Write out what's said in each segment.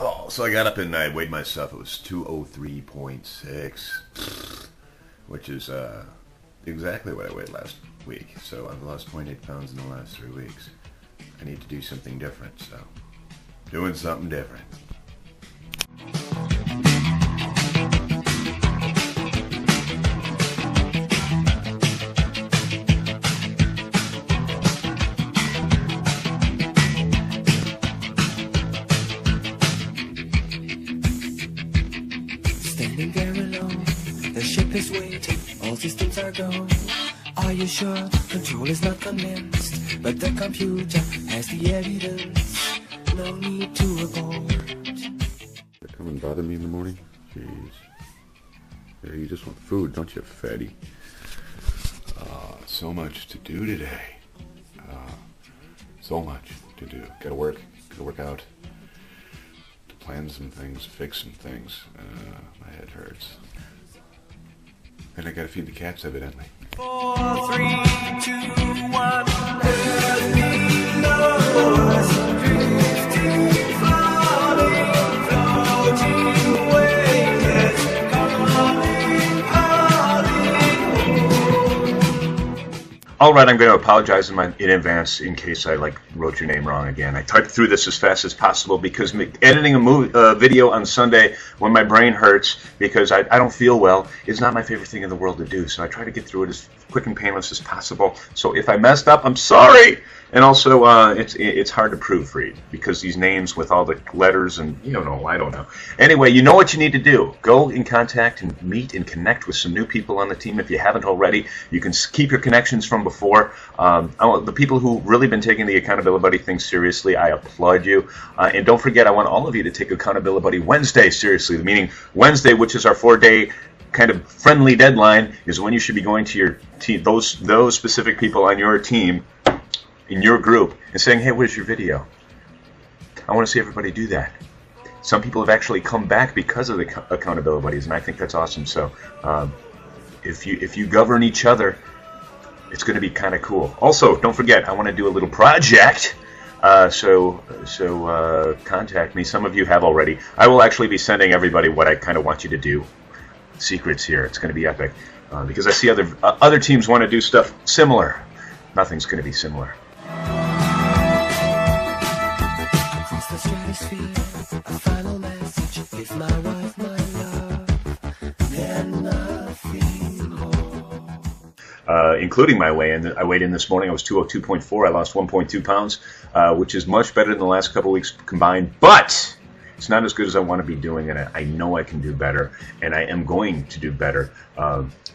Oh, so I got up and I weighed myself. It was 203.6, which is exactly what I weighed last week. So I've lost 0.8 pounds in the last 3 weeks. I need to do something different, so doing something different. Standing there alone, the ship is waiting, all systems are go. Are you sure? Control is not convinced, but the computer has the evidence. No need to abort. Come and bother me in the morning? Jeez. Yeah, you just want food, don't you, fatty? So much to do today. So much to do. Gotta work out. To plan some things, fix some things. My head hurts. And I gotta feed the cats, evidently. 4, 3, 2, 1. Earth below us, drifting, falling, floating away, yes, All right, I'm going to apologize in advance in case I wrote your name wrong again. I typed through this as fast as possible because editing a video on Sunday when my brain hurts because I don't feel well is not my favorite thing in the world to do. So I try to get through it as quick and painless as possible. So if I messed up, I'm sorry. And also, it's hard to proofread because these names with all the letters and, I don't know. Anyway, you know what you need to do. Go in contact and meet and connect with some new people on the team if you haven't already. You can keep your connections from before. The people who've really been taking the Accountability Buddy thing seriously, I applaud you. And don't forget, I want all of you to take Accountability Buddy Wednesday seriously. Meaning Wednesday, which is our 4-day kind of friendly deadline, is when you should be going to your team, those specific people on your team, in your group, and saying, hey, where's your video? I want to see everybody do that. Some people have actually come back because of the Accountability Buddies, and I think that's awesome. So if you govern each other, it's going to be kind of cool. Also, don't forget, I want to do a little project. So contact me. Some of you have already. I will actually be sending everybody what I kind of want you to do. Secrets here. It's going to be epic because I see other teams want to do stuff similar. Nothing's going to be similar. across the stratosphere, a final message. If my wife, my love, then nothing more. Including my weigh-in. I weighed in this morning. I was 202.4. I lost 1.2 pounds, which is much better than the last couple weeks combined. But it's not as good as I want to be doing it. I know I can do better, and I am going to do better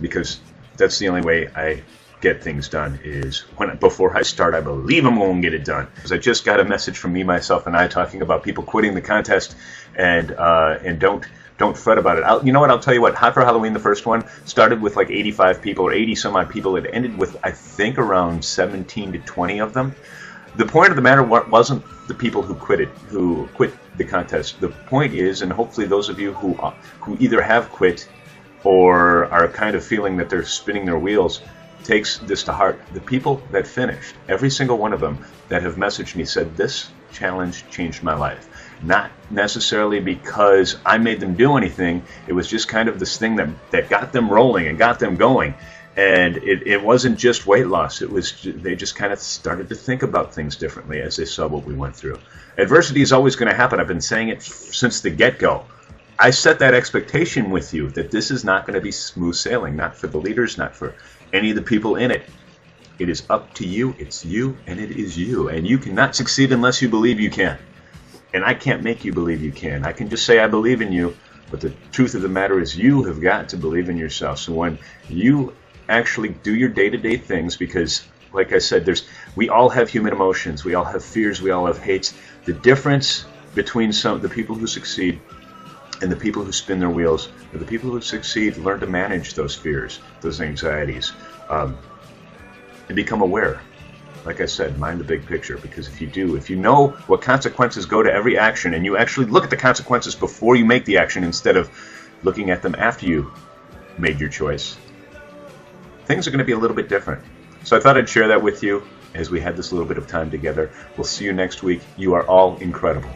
because that's the only way I get things done is before I start, I believe I'm going to get it done. Because I just got a message from me, myself, and I talking about people quitting the contest and don't fret about it. You know what? I'll tell you what. Hot for Halloween, the first one, started with like 85 people or 80 some odd people. It ended with, I think, around 17 to 20 of them. The point of the matter wasn't the people who quit the contest. The point is, and hopefully those of you who either have quit or are kind of feeling that they're spinning their wheels, takes this to heart. The people that finished, every single one of them that have messaged me said, this challenge changed my life. Not necessarily because I made them do anything. It was just kind of this thing that got them rolling and got them going. And it wasn't just weight loss. It was they just kind of started to think about things differently as they saw what we went through. Adversity is always going to happen. I've been saying it since the get-go. I set that expectation with you that this is not going to be smooth sailing, not for the leaders, not for any of the people in it. It is up to you, it's you, and it is you. And you cannot succeed unless you believe you can. And I can't make you believe you can. I can just say I believe in you, but the truth of the matter is you have got to believe in yourself. So when you actually do your day-to-day things, because like I said, we all have human emotions, we all have fears, we all have hates. The difference between the people who succeed and the people who spin their wheels, or the people who succeed, learn to manage those fears, those anxieties, and become aware. Like I said, mind the big picture, because if you know what consequences go to every action, and you actually look at the consequences before you make the action instead of looking at them after you made your choice, things are going to be a little bit different. So I thought I'd share that with you as we had this little bit of time together. We'll see you next week. You are all incredible.